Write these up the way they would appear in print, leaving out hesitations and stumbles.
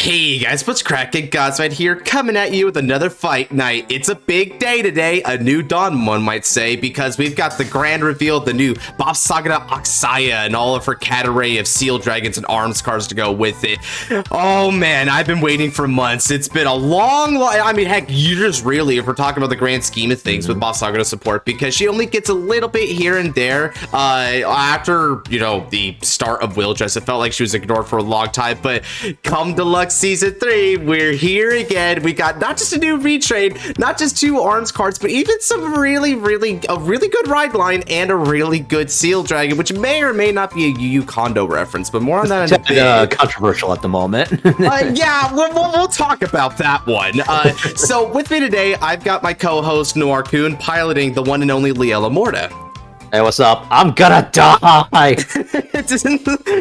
Hey guys, what's cracking? Cardfight here, coming at you with another fight night. It's a big day today, a new dawn, one might say, because we've got the grand reveal of the new Bavsargra Aksayya and all of her cat array of seal dragons and arms cards to go with it. Oh man, I've been waiting for months. It's been a long, I mean, heck, years really, if we're talking about the grand scheme of things with Bavsargra support, because she only gets a little bit here and there. After, you know, the start of Wildress, it felt like she was ignored for a long time, but come Deluxe Season 3, we're here again. We got not just a new retrade, not just 2 arms cards, but even some a really good ride line and a really good seal dragon, which may or may not be a Yu Yu Kondo reference, but more on that in a bit. Controversial at the moment. Yeah, we'll talk about that one. So with me today, I've got my co-host Namorkahr piloting the one and only Liela Morta. Hey, what's up? I'm gonna die!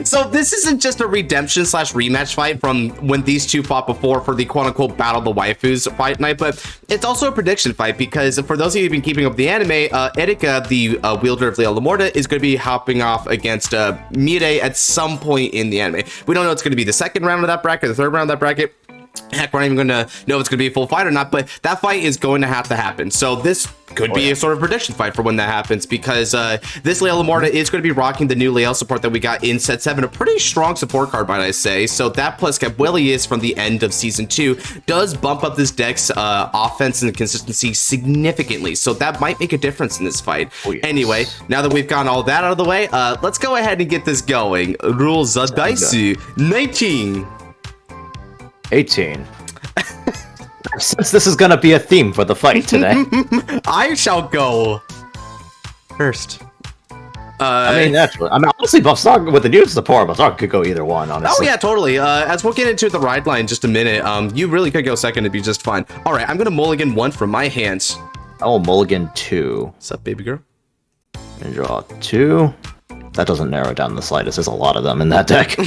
So this isn't just a redemption / rematch fight from when these two fought before for the quote-unquote Battle of the Waifus fight night, but it's also a prediction fight because for those of you who've been keeping up with the anime, Erika, the wielder of Liela Morta, is going to be hopping off against Mirei at some point in the anime. We don't know it's going to be the second round of that bracket, the third round of that bracket. Heck, we're not even going to know if it's going to be a full fight or not, but that fight is going to have to happen. So this could be a sort of prediction fight for when that happens, because this Liela Morta is going to be rocking the new Liel support that we got in set 7, a pretty strong support card, might I say. So that plus Capwellius from the end of season 2 does bump up this deck's offense and consistency significantly. So that might make a difference in this fight. Oh, yes. Anyway, now that we've gotten all that out of the way, let's go ahead and get this going. Rules Daisu 19. 18. Since this is gonna be a theme for the fight today, I shall go first. I mean, naturally. I mean, honestly, Bavsargra with the new support, Bavsargra could go either one, honestly. Oh, yeah, totally. As we'll get into the ride line in just a minute, you really could go second and be just fine. All right, I'm going to mulligan 1 from my hands. I will mulligan 2. What's up, baby girl? And draw 2. That doesn't narrow down the slightest. There's a lot of them in that deck.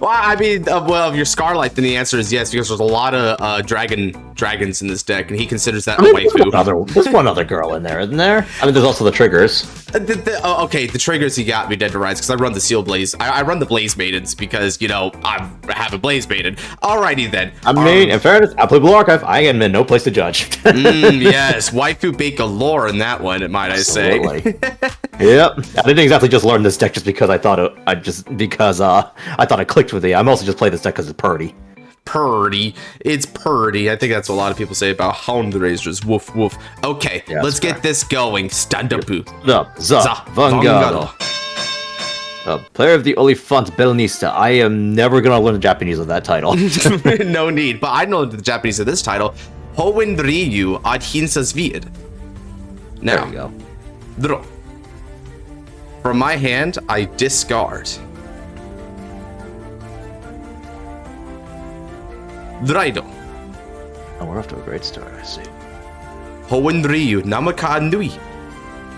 Well, I mean, well, if you're Scarlight, then the answer is yes, because there's a lot of dragons in this deck, and he considers that a waifu. There's one other girl in there, isn't there? I mean, there's also the triggers. Okay, the triggers he got me dead to rights, because I run the Seal Blaze. I run the Blaze Maidens, because, you know, I have a Blaze Maiden. Alrighty, then. I mean, in fairness, I play Blue Archive. I am in no place to judge. Yes, waifu bait galore in that one, might I say. Yep. I didn't exactly just learn this deck just because I thought I thought I clicked with it. I mostly just play this deck because it's purdy. Purdy. It's purdy. I think that's what a lot of people say about Hound Razors. Woof, woof. Okay, yeah, let's get this going. Stand up. Vanguard. Player of the Olifant Belnista. I am never going to learn the Japanese of that title. No need, but I know the Japanese of this title. Hoenn Ryu Arhinsa Svid. Now, there you go. Draw. From my hand, I discard. Draido. Oh, we're off to a great start, I see. Hoenn Ryu Namorkahr Anui.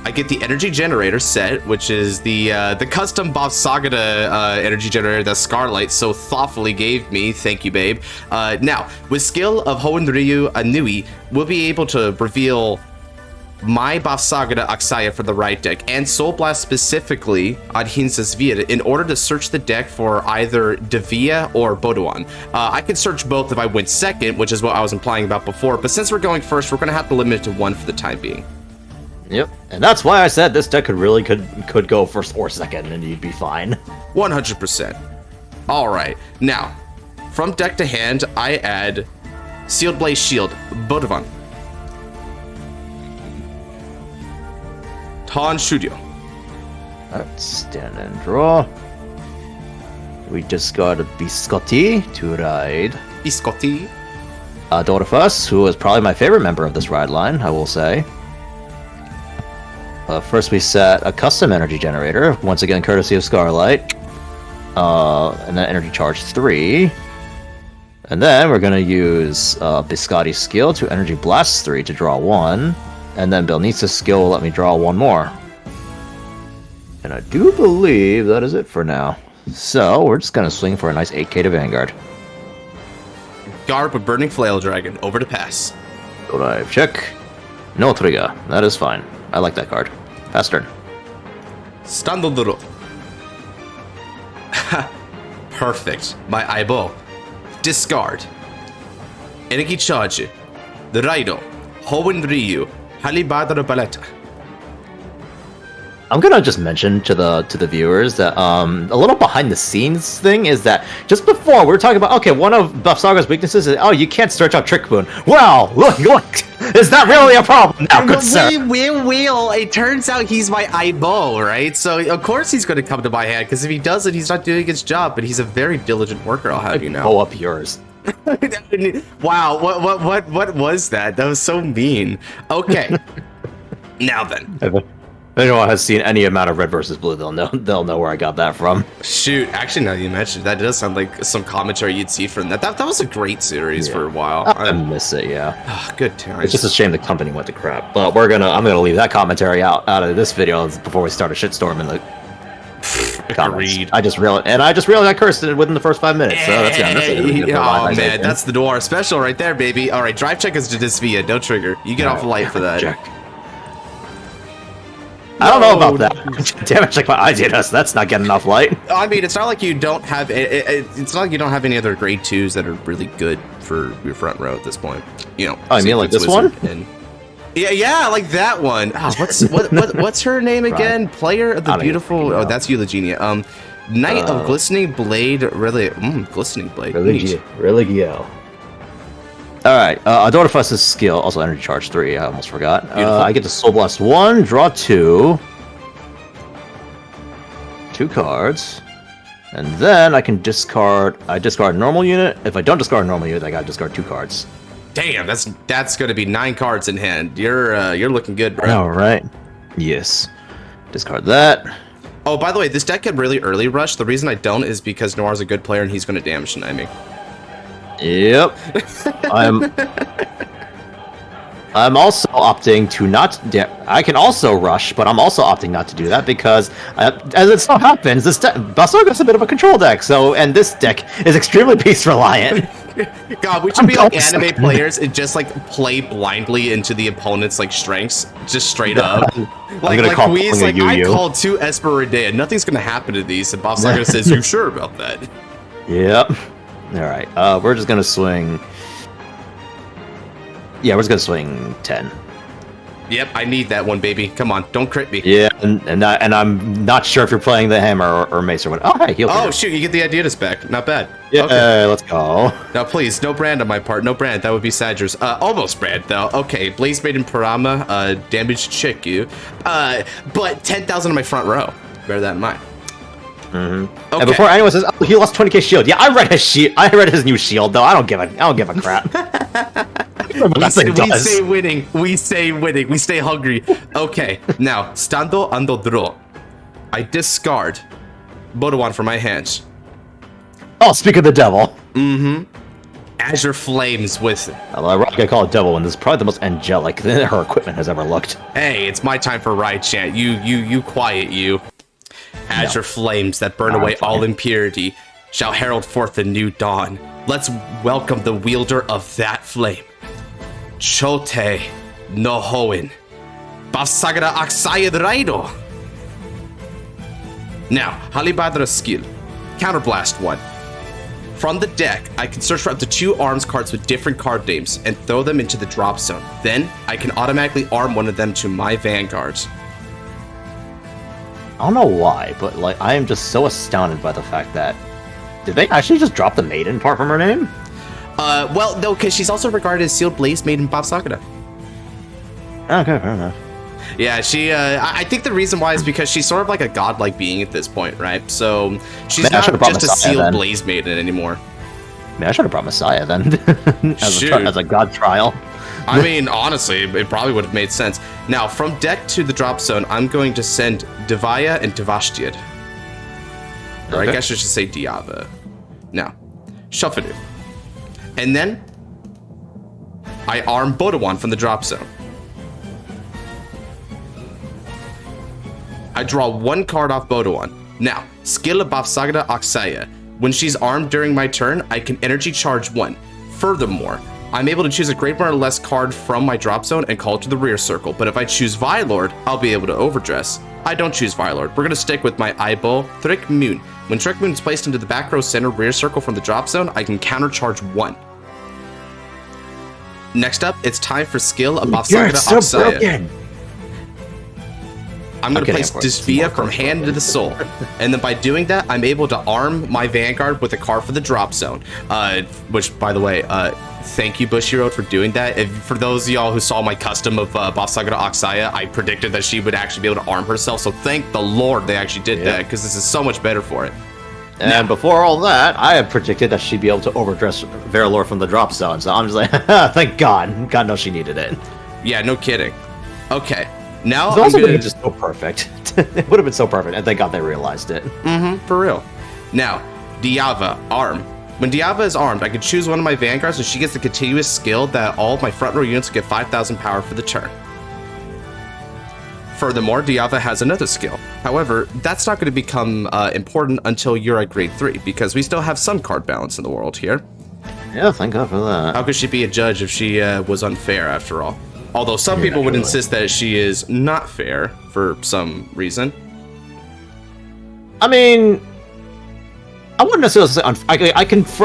I get the energy generator set, which is the custom Bavsargra energy generator that Scarlight so thoughtfully gave me. Thank you, babe. Now, with skill of Hoenn Ryu Anui, we'll be able to reveal my Bavsargra Aksayya for the right deck, and Soul Blast specifically Arhinsa Svid in order to search the deck for either Dyaava or Bowdhanath. I could search both if I went second, which is what I was implying about before, but since we're going first, we're going to have to limit it to 1 for the time being. Yep, and that's why I said this deck could go first or second, and you'd be fine. 100%. All right, now, from deck to hand, I add Sealed Blaze Shield, Bowdhanath. Han Studio. Let's stand and draw. We just got a Biscotti to ride. Biscotti. Waifus, who is probably my favorite member of this ride line, I will say. First we set a custom energy generator, once again courtesy of Scarlight. And then energy charge 3. And then we're going to use Biscotti's skill to energy blast 3 to draw 1. And then Belnista's skill will let me draw 1 more. And I do believe that is it for now. So, we're just going to swing for a nice 8k to Vanguard. Guard with Burning Flail Dragon, over to pass. Go dive, check. No trigger, that is fine. I like that card. Pass turn. Standalduro. Perfect. My eyeball. Discard. Energy charge. The Raido. Hoenn Ryu. Halibadra Balat. I'm gonna just mention to the viewers that a little behind the scenes thing is that just before we were talking about, okay, one of Bavsargra's weaknesses is, oh, you can't stretch out Trick Boon. Well, look, is that really a problem now, good sir? It turns out he's my Aibo, right? So of course he's going to come to my hand, because if he doesn't, he's not doing his job. But he's a very diligent worker, I'll have you know. Go up yours. Wow, what was that? That was so mean. Okay, now then. If anyone has seen any amount of Red versus Blue, they'll know where I got that from. Shoot, actually, now you mentioned that, does sound like some commentary you'd see from that. That was a great series for a while. I miss it, yeah. Good times. It's just a shame the company went to crap. But I'm gonna leave that commentary out of this video before we start a shitstorm in the comments. Agreed. I just realized I cursed it within the first 5 minutes. So that's it. Oh man, that's the Dyaava special right there, baby. All right, drive check is to Disvia, no trigger. You get off light for that. Check. I don't know about that. Damage like my eyes hit us. That's not getting enough light. I mean, it's not like you don't have. It's not like you don't have any other grade 2s that are really good for your front row at this point. You know. Oh, I mean like this one? Yeah, like that one. Oh, what's her name again? Player of the beautiful. Oh, that's Eugenia. Knight of Glistening Blade. Really, Glistening Blade. Religio. All right, Adorifus's skill, also energy charge 3. I almost forgot. I get to Soul Blast 1, draw 2 cards, and then I can discard. I discard normal unit. If I don't discard normal unit, I gotta discard 2 cards. Damn, that's gonna be 9 cards in hand. You're looking good, bro. All right. Yes. Discard that. Oh, by the way, this deck can really early rush. The reason I don't is because Noir's a good player and he's gonna damage deny me. Yep. I'm also opting to not. I can also rush, but I'm also opting not to do that because, as it so happens, this Bavsargra's a bit of a control deck. And this deck is extremely beast reliant. God, we should be like anime players and just like play blindly into the opponent's like strengths, just straight up. Like I called 2 Esperidea. Nothing's gonna happen to these, and Bavsargra says, "You sure about that?" Yep. All right, we're just gonna swing. Yeah, we're just gonna swing 10. Yep, I need that one, baby. Come on, don't crit me. Yeah, and I'm not sure if you're playing the hammer or mace or what. Oh, hey, heal. Oh shoot, you get the idea to spec. Not bad. Yeah, okay. Let's go. Now, please, no brand on my part. No brand. That would be Sadger's. Almost brand though. Okay, Blaze Maiden Parama, damage check you. But 10,000 on my front row. Bear that in mind. Mm-hmm. Okay. And before anyone says, "Oh, he lost 20k shield," yeah, I read his shield. I read his new shield, though. I don't give a crap. we stay winning. We stay winning. We stay hungry. Okay, now stando ando draw. I discard Bowdhanath from my hands. Oh, speak of the devil. Mm-hmm. Azure Flames with. I'm gonna call it devil when this is probably the most angelic that her equipment has ever looked. Hey, it's my time for ride chant. You quiet you. Azure Flames that burn away all impurity shall herald forth a new dawn. Let's welcome the wielder of that flame. Chote no Hoenn. Bavsargra Aksayya Raido. Now, Halibadra skill. Counterblast 1. From the deck, I can search for up to 2 arms cards with different card names and throw them into the drop zone. Then, I can automatically arm one of them to my Vanguards. I don't know why, but like I am just so astounded by the fact that did they actually just drop the maiden part from her name? Well, no, because she's also regarded as Sealed Blaze Maiden Bavsargra. Okay, fair enough. Yeah, she. I think the reason why is because she's sort of like a godlike being at this point, right? So she's not just a Sealed Blaze Maiden anymore. Man, I should have brought Messiah then as a god trial. I mean, honestly, it probably would have made sense. Now, from deck to the drop zone, I'm going to send Dyaava and Tvashtar. Or I guess I should say Dyaava. Now, shuffle it. And then, I arm Bowdhanath from the drop zone. I draw 1 card off Bowdhanath. Now, skill of Bavsargra Aksayya. When she's armed during my turn, I can energy charge 1. Furthermore, I'm able to choose a Great One or less card from my drop zone and call it to the rear circle. But if I choose Vilord, I'll be able to overdress. I don't choose Firelord. We're going to stick with my Eyeball Thrick Moon. When Thrick Moon is placed into the back row center rear circle from the drop zone, I can countercharge 1. Next up, it's time for skill of Bavsargra Aksayya. I'm going to place Dyaava from hand to the soul. And then by doing that, I'm able to arm my Vanguard with a card for the drop zone. Which, by the way, thank you, Bushiroad, for doing that. For those of y'all who saw my custom of Bavsargra Aksayya, I predicted that she would actually be able to arm herself. So thank the Lord they actually did that, because this is so much better for it. And before all that, I had predicted that she'd be able to overdress Verilor from the drop zone. So I'm just like, thank God. God knows she needed it. Yeah, no kidding. Okay. Now it's also been just so perfect. It would have been so perfect, and thank God they realized it. For real. Now, Dyaava, arm. When Dyaava is armed, I can choose one of my Vanguards, and she gets the continuous skill that all of my front row units get 5,000 power for the turn. Furthermore, Dyaava has another skill. However, that's not going to become important until you're at grade 3, because we still have some card balance in the world here. Yeah, thank God for that. How could she be a judge if she was unfair, after all? Although some people would insist that she is not fair for some reason. I mean, I wouldn't necessarily say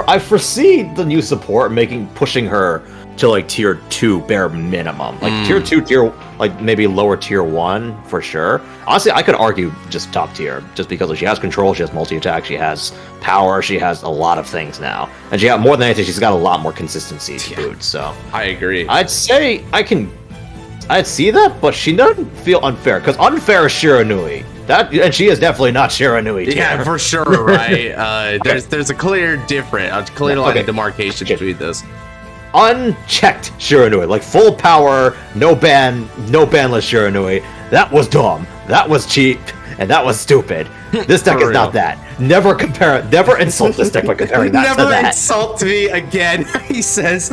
I foresee the new support pushing her to like tier 2 bare minimum, like tier 2, like maybe lower tier 1 for sure. Honestly, I could argue just top tier, just because she has control, she has multi-attack, she has power, she has a lot of things now, and she got more than anything, she's got a lot more consistency to boot. So I agree. I'd say I'd see that, but she doesn't feel unfair, because unfair is Shiranui. And she is definitely not Shiranui tier. Yeah, for sure, right? There's a clear line of demarcation between this. Unchecked Shiranui, like full power, no banless Shiranui. That was dumb. That was cheap, and that was stupid. This deck is not that. Never insult this deck by comparing that to that. Never insult me again, he says.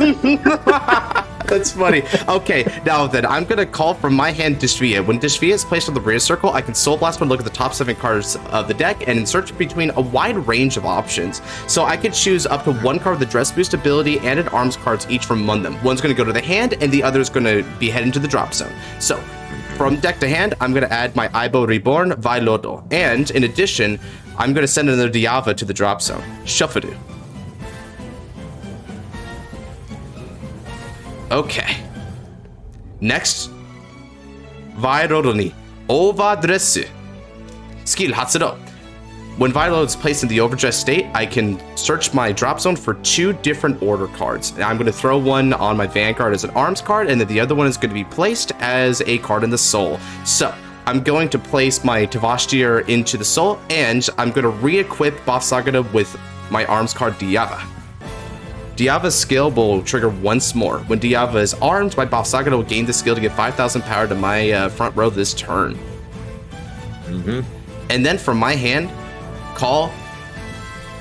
That's funny. Okay, now then, I'm going to call from my hand Dyaava. When Dyaava is placed on the rear circle, I can Soul Blast one, look at the top 7 cards of the deck, and insert between a wide range of options. So I could choose up to 1 card with the Dress Boost ability and an Arms cards each from among them. One's going to go to the hand, and the other is going to be heading to the drop zone. So, from deck to hand, I'm going to add my Aibo Reborn, Vailodo. And, in addition, I'm going to send another Dyaava to the drop zone. Shuffadu. Okay. Next. Vairodoni. Overdressu. Skill Hatsuro. When Vaiload is placed in the overdressed state, I can search my drop zone for 2 different order cards. I'm going to throw one on my Vanguard as an arms card, and then the other one is going to be placed as a card in the soul. So, I'm going to place my Tvashtar into the soul, and I'm going to re-equip Bavsargra with my arms card Dyaava. Dyaava's skill will trigger once more. When Dyaava is armed, my Bavsargra will gain the skill to get 5,000 power to my front row this turn. And then from my hand, call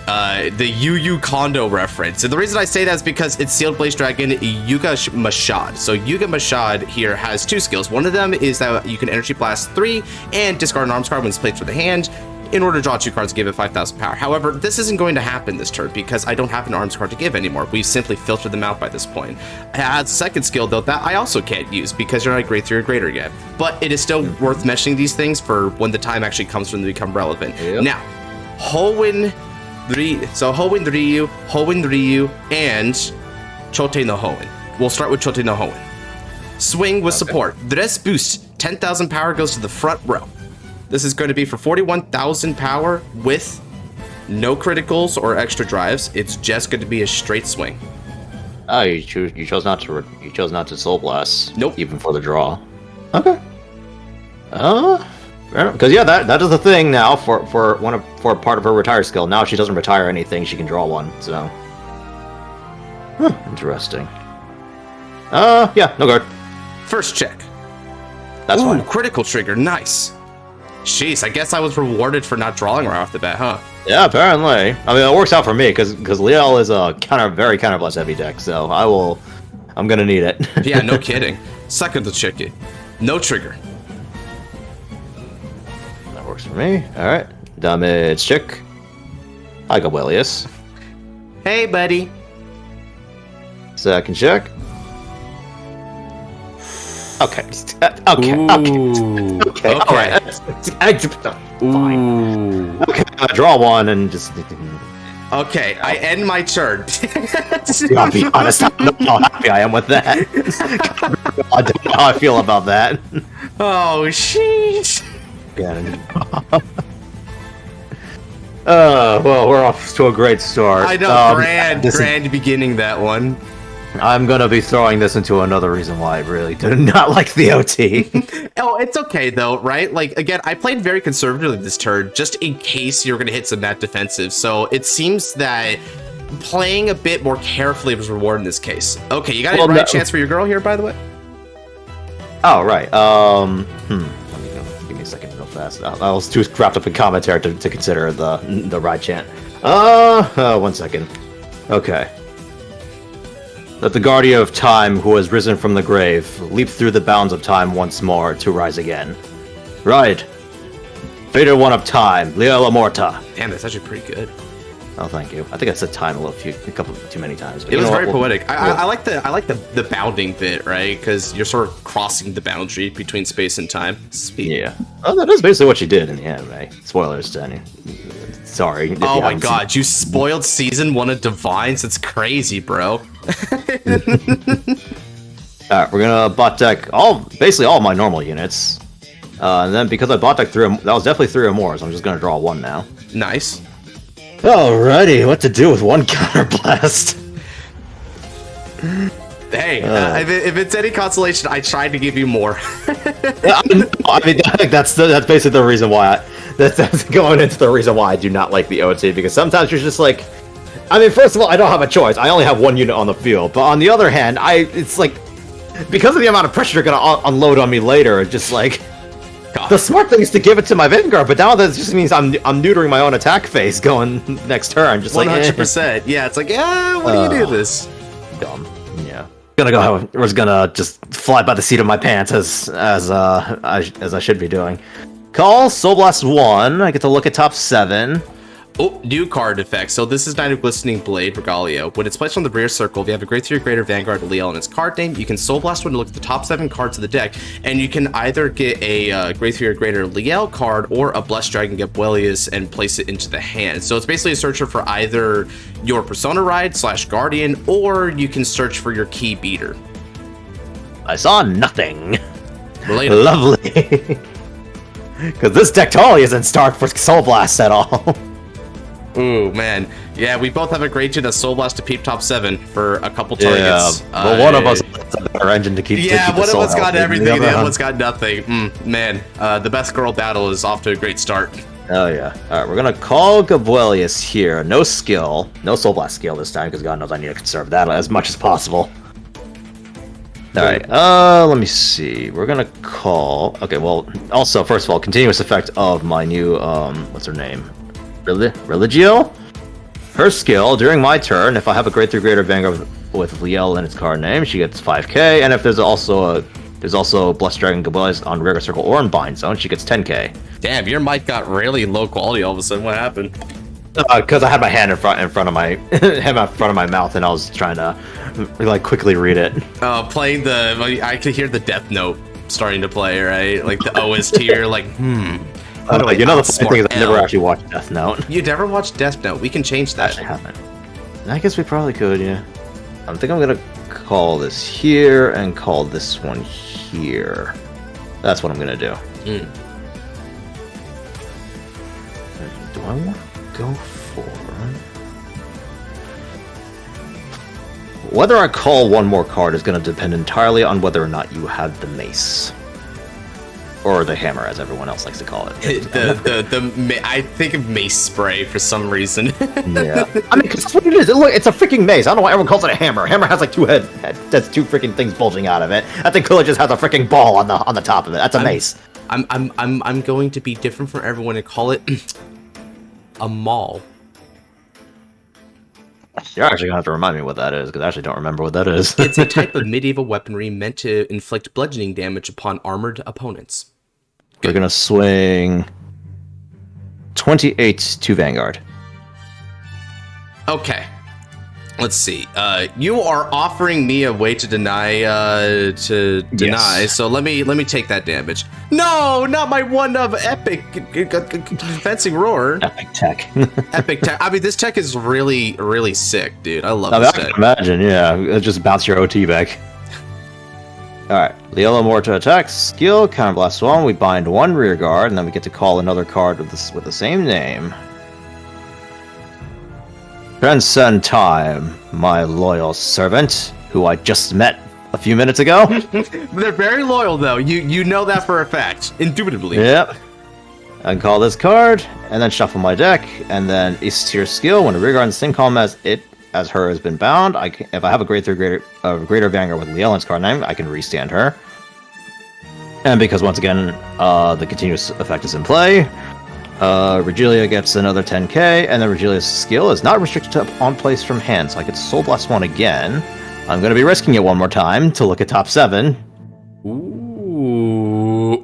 the Yu Kondo reference. And the reason I say that is because it's Sealed Blaze Dragon Yuga Mashad. So Yuga Mashad here has 2 skills. One of them is that you can Energy Blast 3 and discard an arms card when it's placed for the hand in order to draw 2 cards and give it 5,000 power. However, this isn't going to happen this turn because I don't have an arms card to give anymore. We've simply filtered them out by this point. It has a second skill, though, that I also can't use because you're not a grade 3 or greater yet. But it is still worth mentioning these things for when the time actually comes for them to become relevant. Now, Hoenn Ryu, Hoenn Ryu, and Chote no Hoenn. We'll start with Chote no Hoenn. Swing with support. Dress boost. 10,000 power goes to the front row. This is going to be for 41,000 power with no criticals or extra drives. It's just going to be a straight swing. Oh, you chose not to Soul Blast. Nope. Even for the draw. Okay. Because yeah, that is the thing now for part of her retire skill. Now if she doesn't retire anything, she can draw one. So, interesting. Yeah, no guard. First check. That's fine. Critical trigger, nice. Jeez, I guess I was rewarded for not drawing right off the bat, huh? Yeah, apparently. I mean, it works out for me because Liel is a very counter blast heavy deck, so I'm gonna need it. Yeah, no kidding. Second check it. No trigger. Works for me. Alright. Damage check. Hi, Gabelius. Hey, buddy. Second check. Okay. Okay. Ooh. Okay. Okay. All right. Fine. Okay. I draw one and just. Okay, I end my turn. I'll be honest. I don't know how happy I am with that. I don't know how I feel about that. Oh, sheesh. Yeah. Well, we're off to a great start. I know, grand beginning that one. I'm gonna be throwing this into another reason why I really do not like the OT. Oh, it's okay though, right? Like, again, I played very conservatively this turn, just in case you're gonna hit some net defensive. So it seems that playing a bit more carefully was rewarded in this case. Okay, you got a right chance for your girl here, by the way? Oh, right. Let me go. Give me a second real fast. I was too wrapped up in commentary to consider the ride chant. 1 second. Okay. That the guardian of time who has risen from the grave leap through the bounds of time once more to rise again. Ride. Fated one of time, Liela Morta. Damn, that's actually pretty good. Oh, thank you. I think I said time a couple too many times. But it was very poetic. I like the bounding bit, right? Because you're sort of crossing the boundary between space and time. Speed. Yeah. Oh, that is basically what she did in the anime. Spoilers, Danny. Sorry. Oh my god, you spoiled season 1 of Divines? It's crazy, bro. Alright, we're gonna bot deck basically all my normal units. And then because I bot deck that was definitely 3 or more, so I'm just gonna draw 1 now. Nice. Alrighty, what to do with 1 counterblast? Hey, if it's any consolation, I tried to give you more. I mean, that's basically the reason why that's going into the reason why I do not like the OT, because sometimes you're just like, I mean, first of all, I don't have a choice. I only have 1 unit on the field, but on the other hand, it's like, because of the amount of pressure you're gonna unload on me later, it's just like, God. The smart thing is to give it to my Vanguard, but now that just means I'm neutering my own attack phase going next turn, just 100%. Yeah, it's like, what do you do this? Dumb. Yeah. We're gonna just fly by the seat of my pants as I should be doing. Call Soul Blast 1. I get to look at top 7. Oh, new card effect. So this is Knight of Glistening Blade Regalia. When it's placed on the rear circle, if you have a grade 3 or greater Vanguard Liel in its card name, you can Soul Blast one to look at the top 7 cards of the deck, and you can either get a grade 3 or greater Liel card or a Blessed Dragon Gebwelius and place it into the hand. So it's basically a searcher for either your Persona Ride / Guardian, or you can search for your Key Beater. I saw nothing. Relatable. Lovely. Because this deck totally isn't starved for Soul Blast at all. Ooh, man. Yeah, we both have a grade 2 that's Soul Blast to peep top 7 for a couple targets. Yeah, but one of us has a better engine to keep. Yeah, to keep one of us got everything, and the other one one's got nothing. Man, the best girl battle is off to a great start. Oh yeah. Alright, we're gonna call Gebwelius here. No skill. No Soul Blast skill this time, because God knows I need to conserve that as much as possible. Alright, let me see. We're gonna call... Okay, well, also, first of all, continuous effect of my new, what's her name? Religio? Her skill, during my turn, if I have a grade 3 greater Vanguard with Liel in its card name, she gets 5k, and if there's also Blessed Dragon Gebwelius on rear circle or in bind zone, she gets 10k. Damn, your mic got really low quality all of a sudden. What happened? Because I had my hand in front of my mouth, and I was trying to like quickly read it. Playing I could hear the Death Note starting to play, right? Like the OST, you're like, You know, the funny thing is I never actually watched Death Note. You never watched Death Note? We can change that. I haven't. I guess we probably could, yeah. I think I'm gonna call this here and call this one here. That's what I'm gonna do. Do I want to go for... Whether I call one more card is going to depend entirely on whether or not you have the mace. Or the hammer, as everyone else likes to call it. I think of mace spray for some reason. Yeah. I mean, because that's what it is. Look, it's a freaking mace. I don't know why everyone calls it a hammer. Hammer has like 2 heads. That's 2 freaking things bulging out of it. I think Kula just has a freaking ball on the top of it. That's a mace. I'm going to be different from everyone and call it a maul. You're actually gonna have to remind me what that is, because I actually don't remember what that is. It's a type of medieval weaponry meant to inflict bludgeoning damage upon armored opponents. We're gonna swing 28 to Vanguard. Okay. Let's see. You are offering me a way to deny. Yes. So let me take that damage. No, not my one of epic fencing roar. Epic tech. Epic tech. I mean, this tech is really sick, dude. I love I this can tech. imagine, yeah. It'll just bounce your OT back. Alright, Leola more to attack. Skill, Counterblast 1. We bind one rear guard, and then we get to call another card with the same name. Transcend time, my loyal servant, who I just met a few minutes ago. They're very loyal, though. You know that for a fact, indubitably. Yep. I can call this card, and then shuffle my deck, and then Ace Tier skill. When a rear guard in the same column as her has been bound, if I have a greater Vanguard with Leolin's card name, I can restand her. And because once again, the continuous effect is in play, Regalia gets another 10k, and then Regilia's skill is not restricted to on place from hand, so I get Soul Blast 1 again. I'm going to be risking it one more time to look at top 7. Ooh.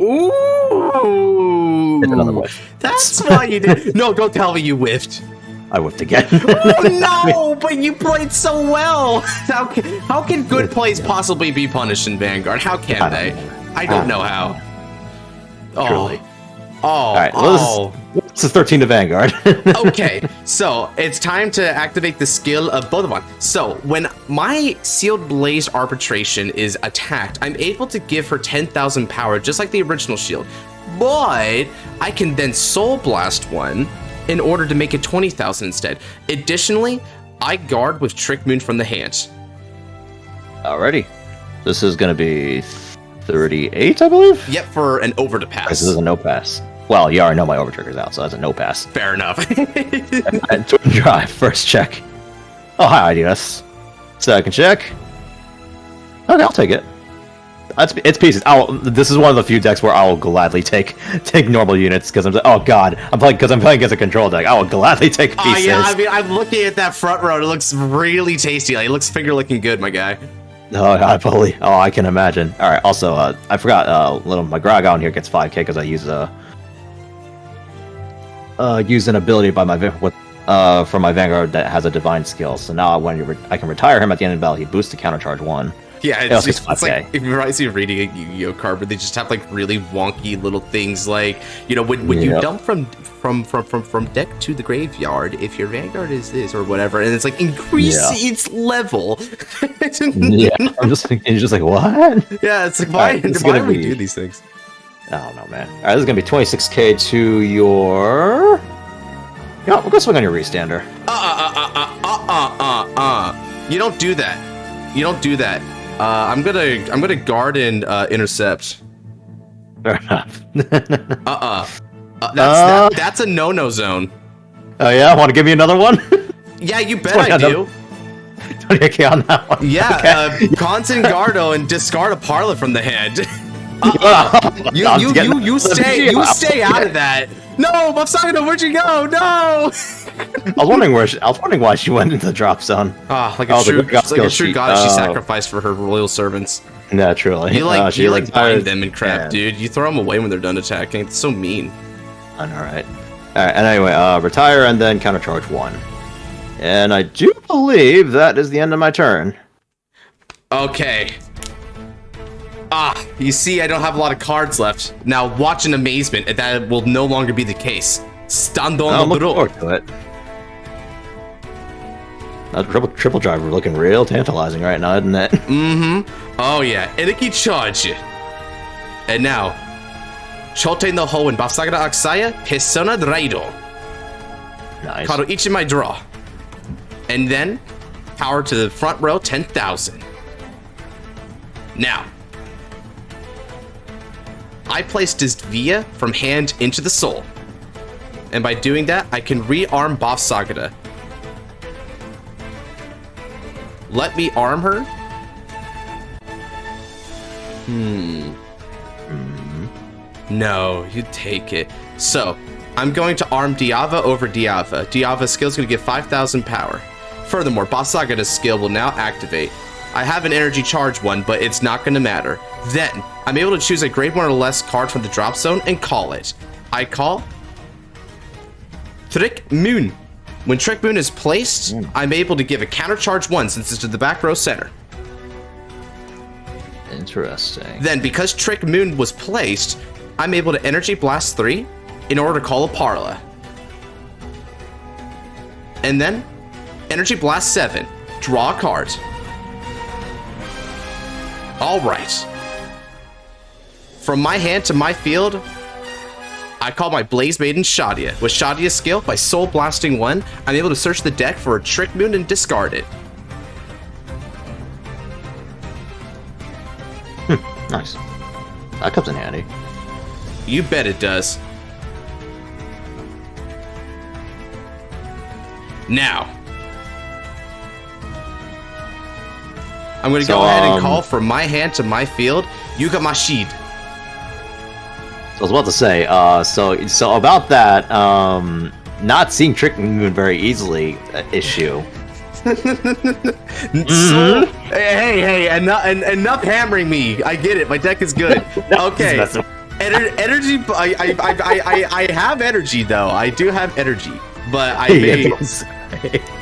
It's another whiff. That's why you did. No, don't tell me you whiffed. I whiffed again. Oh, no, but you played so well. How can good plays possibly be punished in Vanguard? How can they? I don't know how. Truly. Oh, Alright, well, this is 13 to Vanguard. Okay, so it's time to activate the skill of Bowdhanath. So when my Sealed Blaze Arbitration is attacked, I'm able to give her 10,000 power, just like the original shield. But I can then Soul Blast one in order to make it 20,000 instead. Additionally, I guard with Trick Moon from the hand. Alrighty. This is going to be 38, I believe? Yep, for an over to pass. This is a no pass. Well, you already know my overtrigger's out, so that's a no pass. Fair enough. And Twin Drive, first check. Oh, hi, IDS. Second check. Okay, I'll take it. It's pieces. This is one of the few decks where I will gladly take normal units because I'm playing against a control deck. I will gladly take pieces. Yeah, I mean, I'm looking at that front row. It looks really tasty. Like, it looks finger licking good, my guy. I can imagine. All right. Also, I forgot. My Grog out here gets 5k because I use an ability by from my Vanguard that has a divine skill. So now when I can retire him at the end of the battle, he boosts the counter charge 1. Yeah, it's like if you're reading a Yu-Gi-Oh card, but they just have like really wonky little things, like, you know, when you dump from deck to the graveyard, if your Vanguard is this or whatever, and it's like increase its level. Yeah, I'm just thinking, just like, what? Yeah, it's like, why do we do these things? I don't know, man. All right, this is gonna be 26k to your. Yeah, we'll go swing on your restander. You don't do that. You don't do that. I'm gonna guard and intercept. Fair enough. That's a no-no zone. Oh yeah, want to give me another one? Yeah, you bet I do. 20k on that one. Yeah, okay. Constant Gardo and discard a Parla from the hand. You stay out of that. No, Bavsargra, where'd you go? No. I was wondering why she went into the drop zone. Like a true goddess, she sacrificed for her royal servants. Naturally. You bind them and crap, dude. You throw them away when they're done attacking. It's so mean. All right. And anyway, retire and then counter charge 1. And I do believe that is the end of my turn. Okay. You see, I don't have a lot of cards left. Now, watch in amazement, and that will no longer be the case. Stand on the bro. To it. That triple drive, we're looking real tantalizing right now, isn't it? Mm-hmm. Oh yeah, Energy charge. And now, Chote no Ho and Bavsargra Aksayya, Persona Draido. Nice. Kado each in my draw. And then, power to the front row, 10,000. Now, I place Dyaava from hand into the soul. And by doing that, I can rearm Bavsargra. Let me arm her. No, you take it. So, I'm going to arm Dyaava over Dyaava. Dyaava's skill is going to give 5,000 power. Furthermore, Bavsargra's skill will now activate. I have an energy charge one, but it's not going to matter. Then, I'm able to choose a grade 1 or less card from the drop zone and call it. I call Trick Moon. When Trick Moon is placed, I'm able to give a counter charge 1 since it's to the back row center. Interesting. Then, because Trick Moon was placed, I'm able to Energy Blast 3 in order to call a Parla. And then, Energy Blast 7, draw a card. Alright. From my hand to my field, I call my Blaze Maiden Shadia. With Shadia's skill, by Soul Blasting 1, I'm able to search the deck for a Trick Moon and discard it. Nice. That comes in handy. You bet it does. Now, I'm going to go ahead and call from my hand to my field, Yuga Mashid. So I was about to say, so about that, not seeing Trick Moon very easily issue. So, hey, enough hammering me. I get it. My deck is good. Okay. Energy. I have energy though. I do have energy, but I may.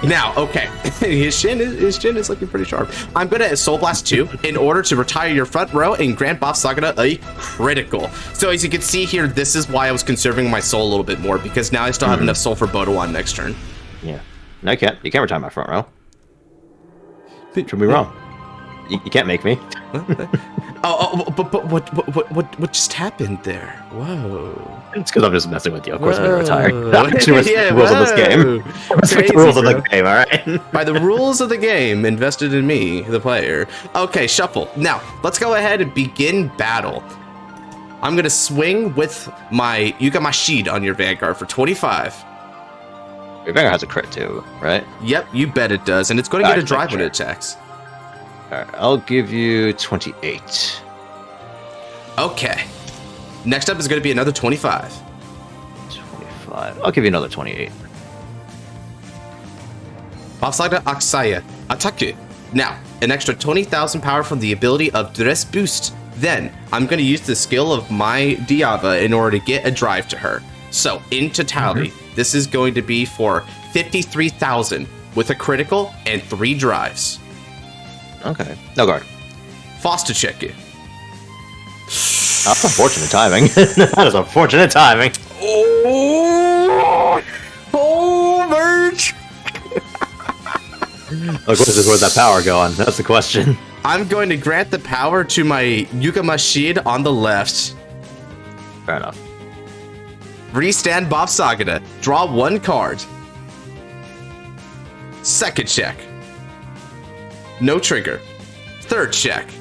Now, okay, his chin is looking pretty sharp. I'm gonna Soul Blast 2 in order to retire your front row and grant Bavsargra a critical. So as you can see here, this is why I was conserving my soul a little bit more, because now I still have enough soul for Bodo on next turn. Yeah. No, you can't. You can't retire my front row. Prove me wrong. You can't make me. But what just happened there? Whoa. It's because I'm just messing with you. Of course I'm going to retire. The rules of this game. Respect the rules of the game, alright? By the rules of the game invested in me, the player. Okay, shuffle. Now, let's go ahead and begin battle. I'm going to swing with my Yuga Mashid on your Vanguard for 25. Your Vanguard has a crit too, right? Yep, you bet it does. And it's going to get a drive when it attacks. Alright, I'll give you 28. Okay. Next up is going to be another 25. 25. I'll give you another 28. Bavsargra Aksayya. Attack. Now, an extra 20,000 power from the ability of Dress Boost. Then, I'm going to use the skill of my Dyaava in order to get a drive to her. So, in totality, this is going to be for 53,000 with a critical and 3 drives. Okay. No guard. Foster check it. That's unfortunate timing. That is unfortunate timing. Oh, merge. Where's that power going? That's the question. I'm going to grant the power to my Yuga Mashid on the left. Fair enough. Restand Bavsargra. Draw 1 card. Second check. No trigger. Third check.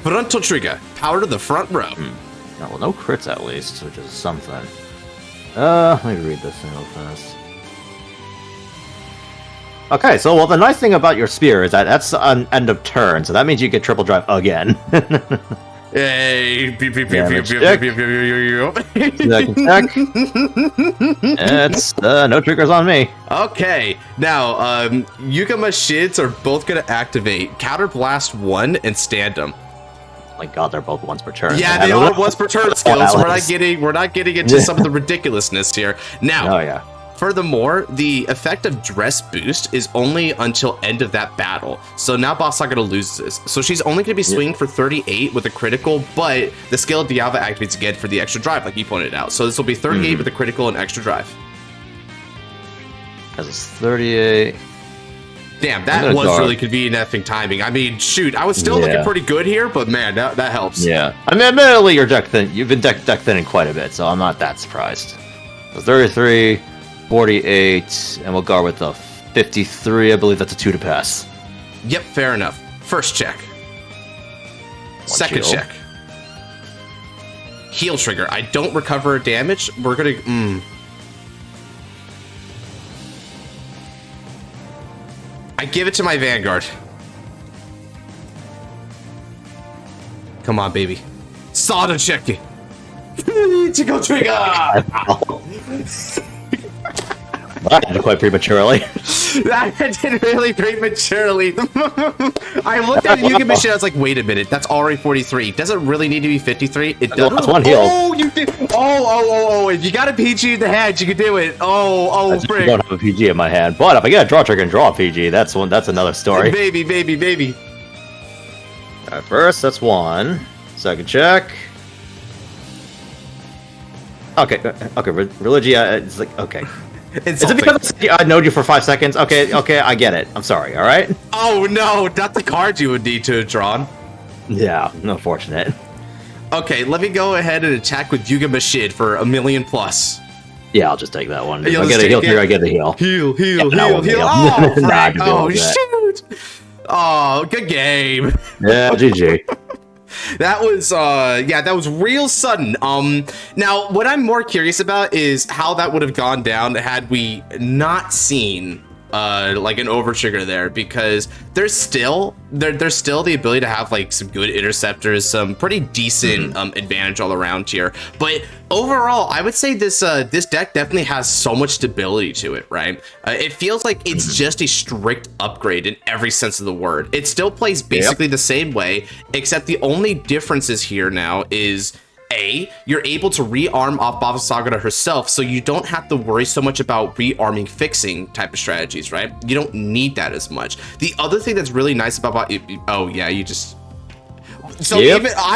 Frontal trigger. Power to the front row. No, well, no crits at least, which is something. Let me read this thing real fast. Okay, so well, the nice thing about your spear is that that's an end of turn, so that means you get triple drive again. Hey, It's no triggers on me. Okay, now Yuga Mashids are both gonna activate Counter Blast 1 and stand them. My God, they're both once per turn. Yeah, they are once per turn skills. We're not getting into some of the ridiculousness here. Now, oh yeah. Furthermore, the effect of Dress Boost is only until end of that battle. So now Bavsargra loses this. So she's only going to be swinging for 38 with a critical, but the skill of Dyaava activates again for the extra drive, like you pointed out. So this will be 38 with a critical and extra drive. Because it's 38. Damn, that was really convenient effing timing. I mean, shoot, I was still looking pretty good here, but man, that helps. Yeah. I mean, admittedly, you're deck thin. You've been deck thinning quite a bit, so I'm not that surprised. So 33. 48, and we'll guard with the 53. I believe that's a 2 to pass. Yep, fair enough. First check. Second check. Heal trigger. I don't recover damage. We're gonna... I give it to my Vanguard. Come on, baby. Soda check it. Tickle trigger! Well, that happened quite prematurely. That did really prematurely. I looked at Yugi Machine. I was like, wait a minute, that's already 43. Does it really need to be 53? It does. That's one heal. Oh, you did. Oh! If you got a PG in the hand, you can do it. I don't have a PG in my hand, but if I get a draw trigger and draw a PG, that's another story. Baby. Alright, first, that's one. Second check. Okay, Religia, it's like, okay. Is it because I knowed you for 5 seconds? Okay, I get it. I'm sorry, alright? Oh no, not the card you would need to have drawn. Yeah, unfortunate. Okay, let me go ahead and attack with Yuga Mashid for 1,000,000 plus. Yeah, I'll just take that one. If You'll I get a heal trigger, I get a heal. Heal. Oh, Frank. nah, Shoot. Oh, good game. Yeah, GG. That was real sudden. Now what I'm more curious about is how that would have gone down had we not seen like an overtrigger there, because there's still the ability to have like some good interceptors, some pretty decent advantage all around here. But overall, I would say this deck definitely has so much stability to it, right? It feels like it's just a strict upgrade in every sense of the word. It still plays basically the same way, except the only differences here now is you're able to rearm off Bavsargra herself, so you don't have to worry so much about rearming fixing type of strategies, right? You don't need that as much. The other thing that's really nice about even I'm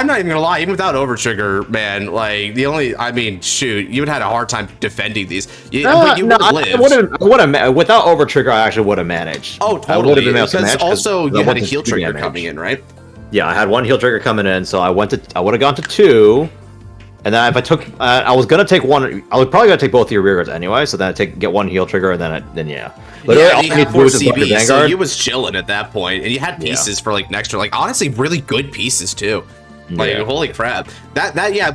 not even gonna lie, even without overtrigger, man, like shoot, you would have had a hard time defending these. But you would have lived. Without overtrigger, I actually would have managed. Oh, totally. Because also you had a heal trigger coming in, right? Yeah, I had one heal trigger coming in, so I would have gone to 2. And then if I took, I was gonna take one. I was probably gonna take both of your rear guards anyway. So then I get one heal trigger, and then yeah. But yeah, you had 4 CB, so you was chilling at that point, and you had pieces for like next turn, like honestly, really good pieces too. Like holy crap,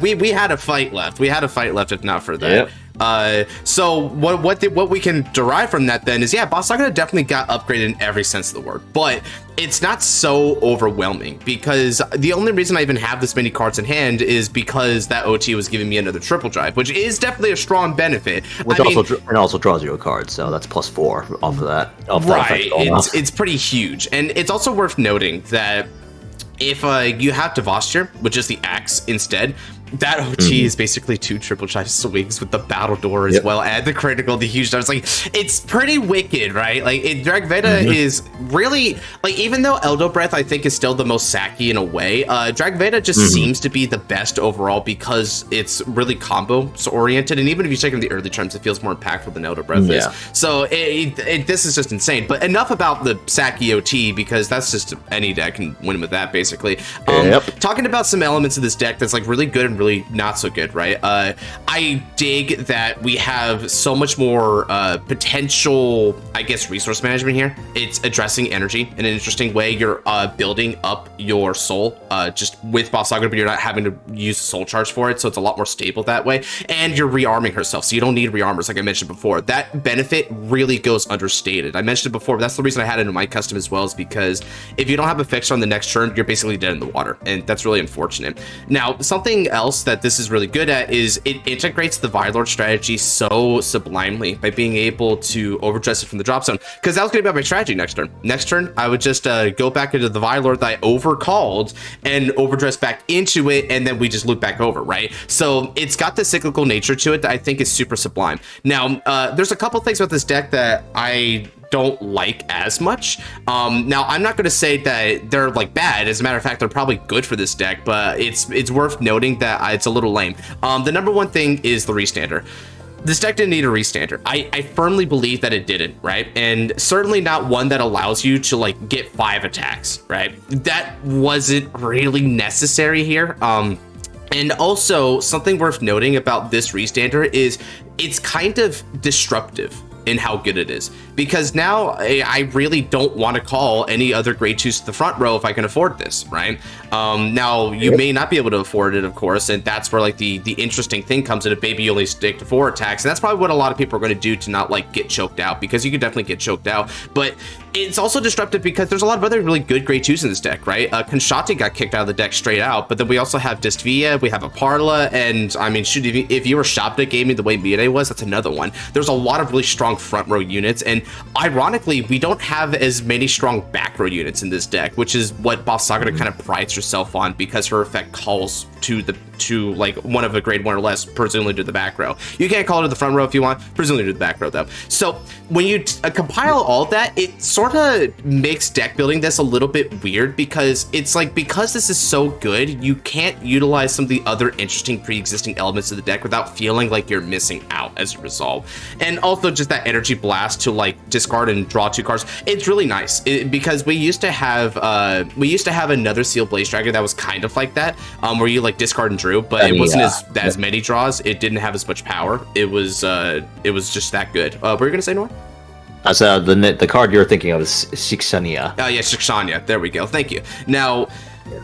we had a fight left. We had a fight left if not for that. Yep. So what we can derive from that then is Bavsargra definitely got upgraded in every sense of the word, but it's not so overwhelming, because the only reason I even have this many cards in hand is because that OT was giving me another triple drive, which is definitely a strong benefit. Which also draws you a card, so that's +4 off of that. Right, it's pretty huge, and it's also worth noting that if you have Tvashtar, which is the axe instead, that OT is basically 2 triple drive swings with the battle door as well, and the critical, the huge dive. It's like, it's pretty wicked, right? Like, Dragveda is really, like, even though Eldo Breath I think is still the most sacky in a way, Dragveda just seems to be the best overall because it's really combo oriented, and even if you check in the early terms, it feels more impactful than Eldo Breath is. So this is just insane. But enough about the sacky OT, because that's just any deck can win with that basically. Talking about some elements of this deck that's like really good and really not so good, right? I dig that we have so much more potential, I guess, resource management here. It's addressing energy in an interesting way. You're building up your soul just with Bavsargra, but you're not having to use soul charge for it, so it's a lot more stable that way. And you're rearming herself, so you don't need rearmers like I mentioned before. That benefit really goes understated. I mentioned it before, but that's the reason I had it in my custom as well, is because if you don't have a fixer on the next turn, you're basically dead in the water, and that's really unfortunate. Now, something else that this is really good at is it integrates the Vilelord strategy so sublimely by being able to overdress it from the drop zone, because that was going to be my strategy next turn. Next turn, I would just go back into the Vilelord that I overcalled and overdress back into it, and then we just loop back over, right? So it's got the cyclical nature to it that I think is super sublime. Now, there's a couple things about this deck that I don't like as much. Now, I'm not going to say that they're like bad. As a matter of fact, they're probably good for this deck, but it's worth noting that it's a little lame. The number one thing is the restander. This deck didn't need a restander. I firmly believe that it didn't, right? And certainly not one that allows you to like get 5 attacks, right? That wasn't really necessary here. And also something worth noting about this restander is it's kind of disruptive in how good it is, because now I really don't want to call any other grade 2s to the front row if I can afford this, right? Now you may not be able to afford it, of course, and that's where like the interesting thing comes in. If maybe you only stick to 4 attacks, and that's probably what a lot of people are going to do to not like get choked out, because you could definitely get choked out. But it's also disruptive because there's a lot of other really good grade 2s in this deck, right? Conshati got kicked out of the deck straight out, but then we also have Distvia, we have a Parla, and I mean, shoot, if you were Shabda gaming the way Mide was, that's another one. There's a lot of really strong front row units, and ironically, we don't have as many strong back row units in this deck, which is what Bavsargra kind of prides herself on because her effect calls to like one of a grade 1 or less, presumably to the back row. You can't call it to the front row if you want, presumably to the back row though. So when you compile all that, it sort of makes deck building this a little bit weird because it's like, because this is so good, you can't utilize some of the other interesting pre-existing elements of the deck without feeling like you're missing out as a result. And also just that energy blast to like discard and draw 2 cards. It's really nice because we used to have another Sealed Blaze Dragon that was kind of like that, where you like discard and drew, but it wasn't as many draws. It didn't have as much power. It was just that good. What were you gonna say, Noah? So the card you're thinking of is Shikshania. Oh yeah, Shikshania. There we go. Thank you. Now,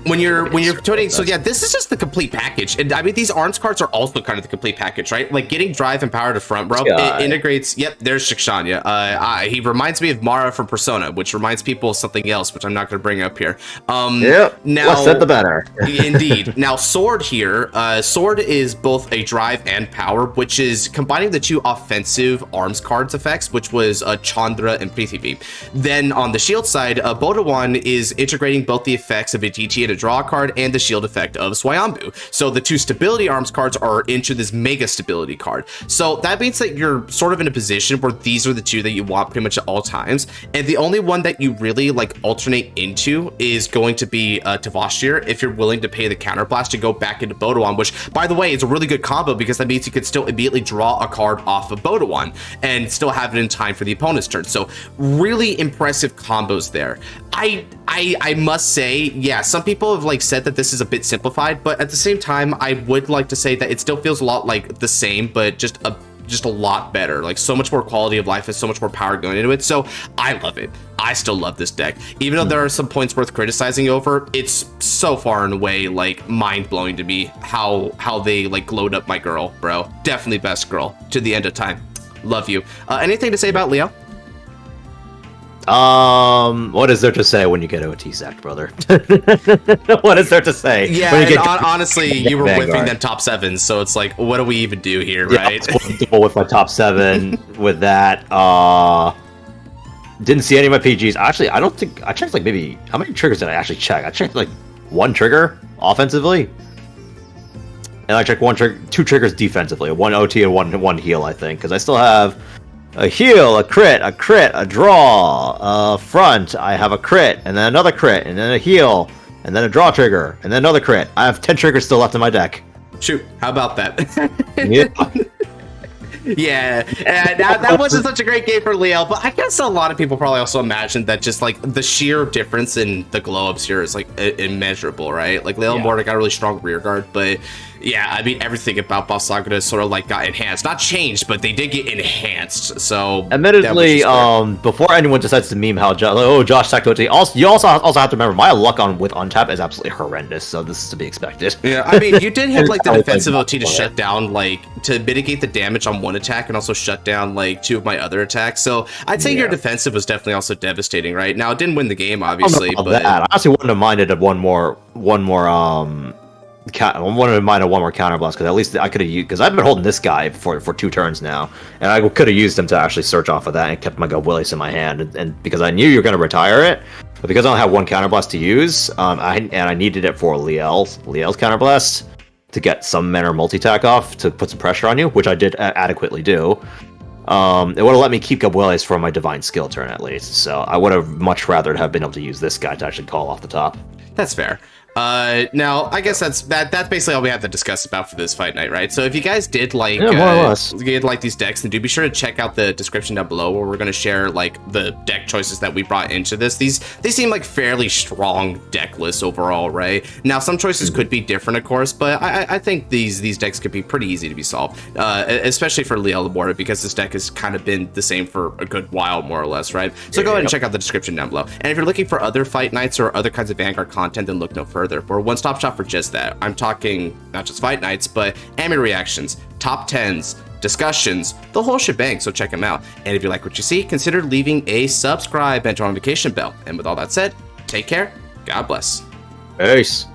when you're toting, so yeah, this is just the complete package, and I mean these arms cards are also kind of the complete package, right? Like getting drive and power to front row, it integrates. Yep, there's Shikshania. He reminds me of Mara from Persona, which reminds people of something else, which I'm not going to bring up here. Yep. Now, less said the better. Indeed. Now, Sword here. Sword is both a drive and power, which is combining the 2 offensive arms cards effects, which was Chandra and Prithivi. Then on the shield side, Bowdhanath is integrating both the effects of a DT and a draw card and the shield effect of Swayambhu. So the 2 stability arms cards are into this mega stability card. So that means that you're sort of in a position where these are the 2 that you want pretty much at all times. And the only one that you really like alternate into is going to be Tvashtar if you're willing to pay the counterblast to go back into Bowdhanath, which by the way is a really good combo because that means you could still immediately draw a card off of Bowdhanath and still have it in time for the opponent's turn. So really impressive combos there. I must say, yeah, some people have like said that this is a bit simplified, but at the same time, I would like to say that it still feels a lot like the same, but just a lot better. Like so much more quality of life and so much more power going into it. So I love it. I still love this deck. Even though there are some points worth criticizing over, it's so far and away like mind-blowing to me how they like glowed up my girl, bro. Definitely best girl to the end of time. Love you. Anything to say about Leo? What is there to say when you get OT sacked, brother? What is there to say? Yeah, and honestly, you were whiffing them top 7s, so it's like, what do we even do here, right? Yeah, with my top 7 with that. Didn't see any of my PGs. Actually, I don't think I checked like maybe how many triggers did I actually check? I checked like 1 trigger offensively, and I checked 2 triggers defensively, 1 OT and one heal, I think, because I still have a heal, a crit, a draw, front, I have a crit, and then another crit, and then a heal, and then a draw trigger, and then another crit. I have 10 triggers still left in my deck. Shoot, how about that? Yeah. Yeah, that wasn't such a great game for Leo, but I guess a lot of people probably also imagined that just like the sheer difference in the glow ups here is like immeasurable, right? Like Leo Morta got a really strong rear guard, but yeah, I mean everything about Bavsargra sort of like got enhanced, not changed, but they did get enhanced. So admittedly, before anyone decides to meme how Josh sacked OT, you also have to remember my luck with untap is absolutely horrendous, so this is to be expected. Yeah, I mean you did have like the defensive OT to shut down, like to mitigate the damage on one attack and also shut down like 2 of my other attacks. So I'd say your defensive was definitely also devastating, right? Now it didn't win the game, obviously, but I honestly wouldn't have minded one more counterblast because at least I could have used, because I've been holding this guy for 2 turns now, and I could have used him to actually search off of that and kept my Go Willis in my hand, and because I knew you were going to retire it, but because I don't have 1 counterblast to use, I needed it for Liel's counterblast to get some mana multi-attack off to put some pressure on you, which I did adequately do. It would have let me keep Gabwelles for my divine skill turn at least, so I would have much rather have been able to use this guy to actually call off the top. That's fair. Now I guess that's basically all we have to discuss about for this fight night, right? So if you guys did like more or less. These decks, then do be sure to check out the description down below where we're going to share like the deck choices that we brought into this. They seem like fairly strong deck lists overall, right? Now some choices could be different, of course, but I think these decks could be pretty easy to be solved, especially for Leo Lamorta, because this deck has kind of been the same for a good while, more or less, right? So go ahead and check out the description down below. And if you're looking for other fight nights or other kinds of Vanguard content, then look no further. We're a one-stop shop for just that. I'm talking not just fight nights, but anime reactions, top 10s, discussions, the whole shebang, so check them out. And if you like what you see, consider leaving a subscribe and turn on the notification bell. And with all that said, take care, God bless. Peace.